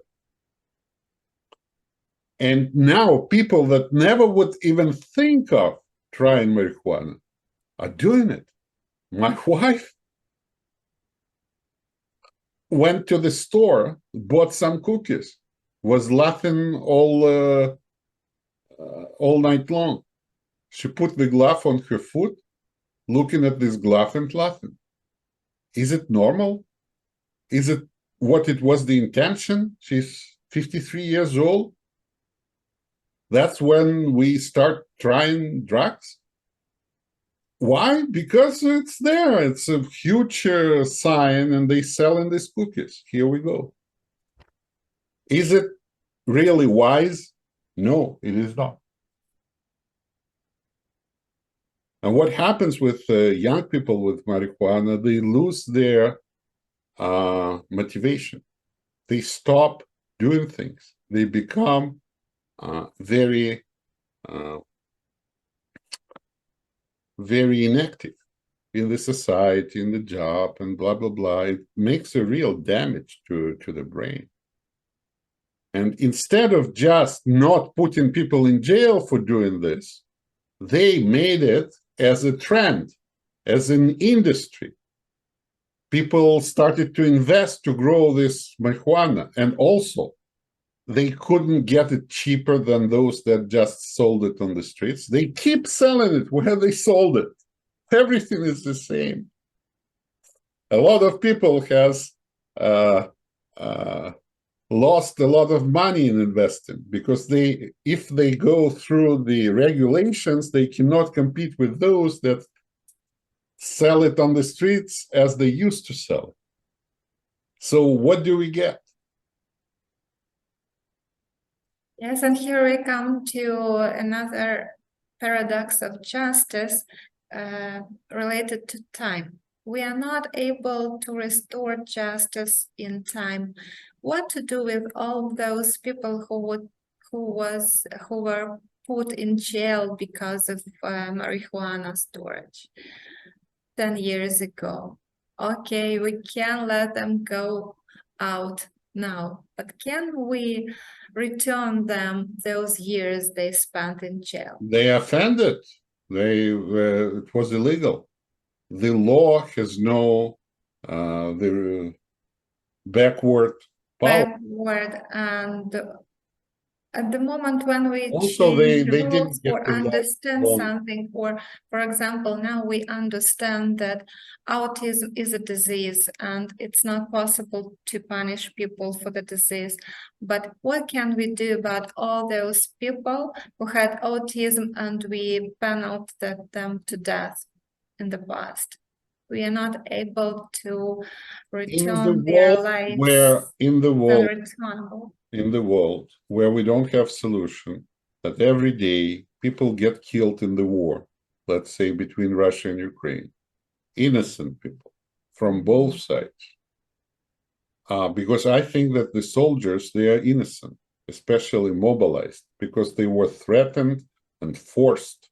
And now people that never would even think of trying marijuana are doing it. My wife went to the store, bought some cookies, was laughing all night long. She put the glove on her foot, looking at this glove and laughing. Is it normal? Is it what it was the intention? She's 53 years old. That's when we start trying drugs. Why? Because it's there. It's a huge sign, and they selling these cookies. Here we go. Is it really wise? No, it is not. And what happens with young people with marijuana, they lose their motivation. They stop doing things. They become very inactive in the society, in the job, and blah, blah, blah. It makes a real damage to the brain. And instead of just not putting people in jail for doing this, they made it as a trend, as an industry. People started to invest to grow this marijuana, and also they couldn't get it cheaper than those that just sold it on the streets. They keep selling it where they sold it. Everything is the same. A lot of people has lost a lot of money in investing because if they go through the regulations, they cannot compete with those that sell it on the streets as they used to sell it. So what do we get? Yes, and here we come to another paradox of justice related to time. We are not able to restore justice in time. What to do with all those people who were put in jail because of marijuana storage 10 years ago? Okay, we can let them go out now, but can we return them those years they spent in jail? They offended. It was illegal. The law has no the backward power. Backward, and at the moment when we Also, they change didn't rules get or to life understand long. something, or for example, now we understand that autism is a disease and it's not possible to punish people for the disease. But what can we do about all those people who had autism and we penalized them to death in the past? We are not able to return their lives In the world unreturnable. in the world where we don't have solution, that every day people get killed in the war, let's say between Russia and Ukraine, innocent people from both sides. Because I think that the soldiers, they are innocent, especially mobilized, because they were threatened and forced.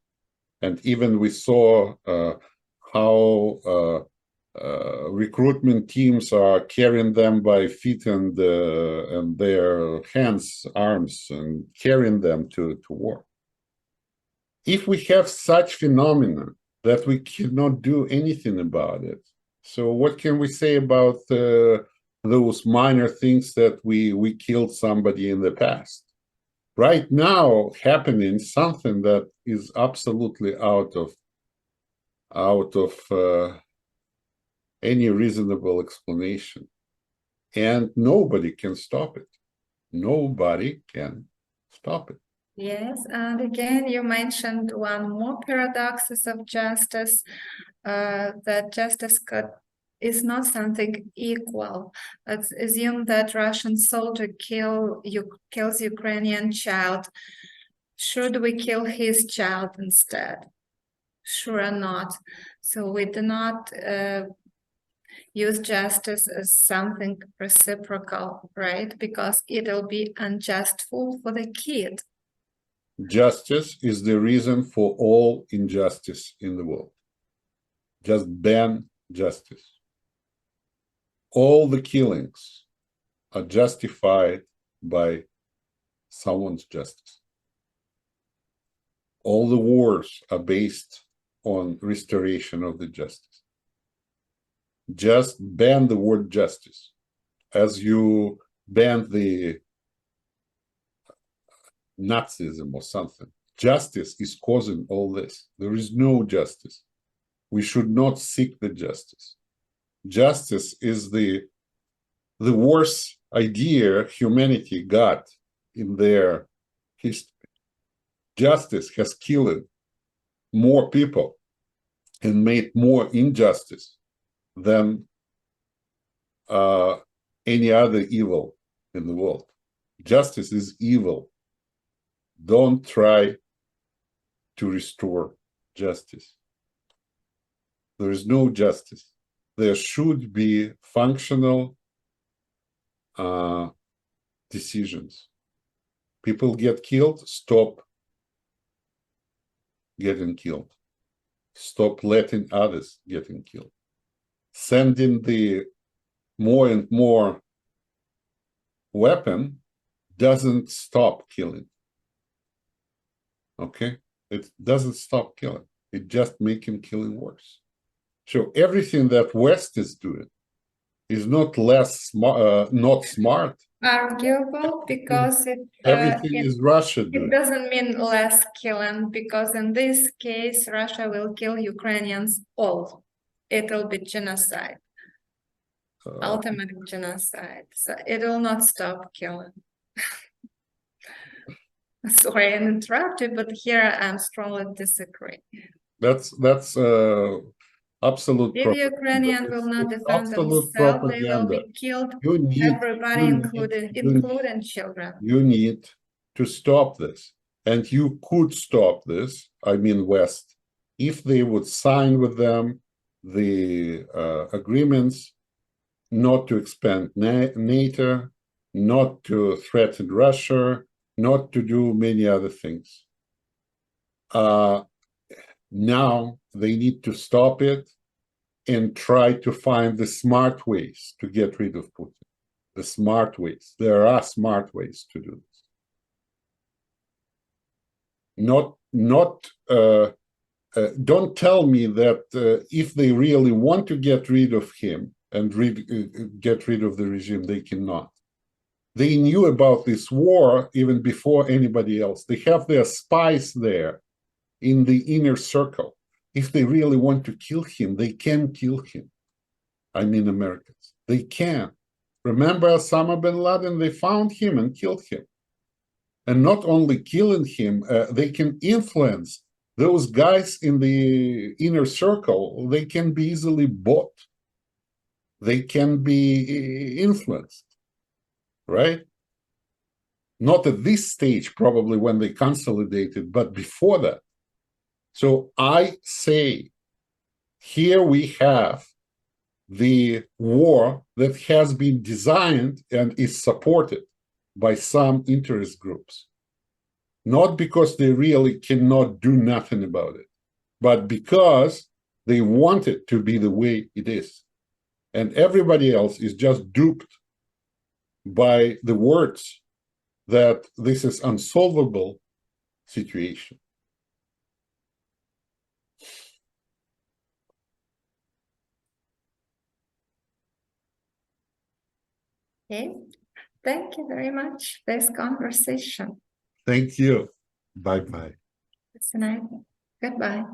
And even we saw how recruitment teams are carrying them by feet and their hands, arms, and carrying them to war. If we have such phenomena that we cannot do anything about it, so what can we say about those minor things that we killed somebody in the past? Right now, happening something that is absolutely out of any reasonable explanation, and nobody can stop it. Nobody can stop it. Yes, and again, you mentioned one more paradoxes of justice, that justice is not something equal. Let's assume that Russian soldier kills Ukrainian child. Should we kill his child instead? Sure not. So we do not use justice as something reciprocal, right? Because it'll be unjustful for the kid. Justice is the reason for all injustice in the world. Just ban justice. All the killings are justified by someone's justice. All the wars are based on restoration of the justice. Just ban the word justice, as you banned the Nazism or something. Justice is causing all this. There is no justice. We should not seek the justice. Justice is the worst idea humanity got in their history. Justice has killed more people and made more injustice than any other evil in the world. Justice is evil. Don't try to restore justice. There is no justice. There should be functional decisions. People get killed, stop getting killed. Stop letting others getting killed. Sending the more and more weapon doesn't stop killing. Okay? It doesn't stop killing. It just making killing worse. So everything that West is doing is not not smart. Arguable, because Everything is Russia it doing. doesn't mean less killing, because in this case, Russia will kill Ukrainians all. It will be genocide, ultimate genocide. So it will not stop killing. Sorry, I interrupted, but here I'm strongly disagree. That's Absolute If Ukrainian will not It's defend absolute themselves, they will propaganda. be killed, You need, everybody, you need- including children. you need to stop this. And you could stop this, I mean West, if they would sign with them the agreements not to expand NATO, not to threaten Russia, not to do many other things. Now they need to stop it and try to find the smart ways to get rid of Putin. The smart ways. There are smart ways to do this. Don't tell me that if they really want to get rid of him and get rid of the regime, they cannot. They knew about this war even before anybody else. They have their spies there in the inner circle. If they really want to kill him, they can kill him. I mean Americans. They can. Remember Osama bin Laden? They found him and killed him. And not only killing him, they can influence those guys in the inner circle. They can be easily bought. They can be influenced, right? Not at this stage, probably when they consolidated, but before that. So I say, here we have the war that has been designed and is supported by some interest groups. Not because they really cannot do nothing about it, but because they want it to be the way it is. And everybody else is just duped by the words that this is unsolvable situation. Okay, thank you very much for this conversation. Thank you. Bye-bye. It's a night. Goodbye.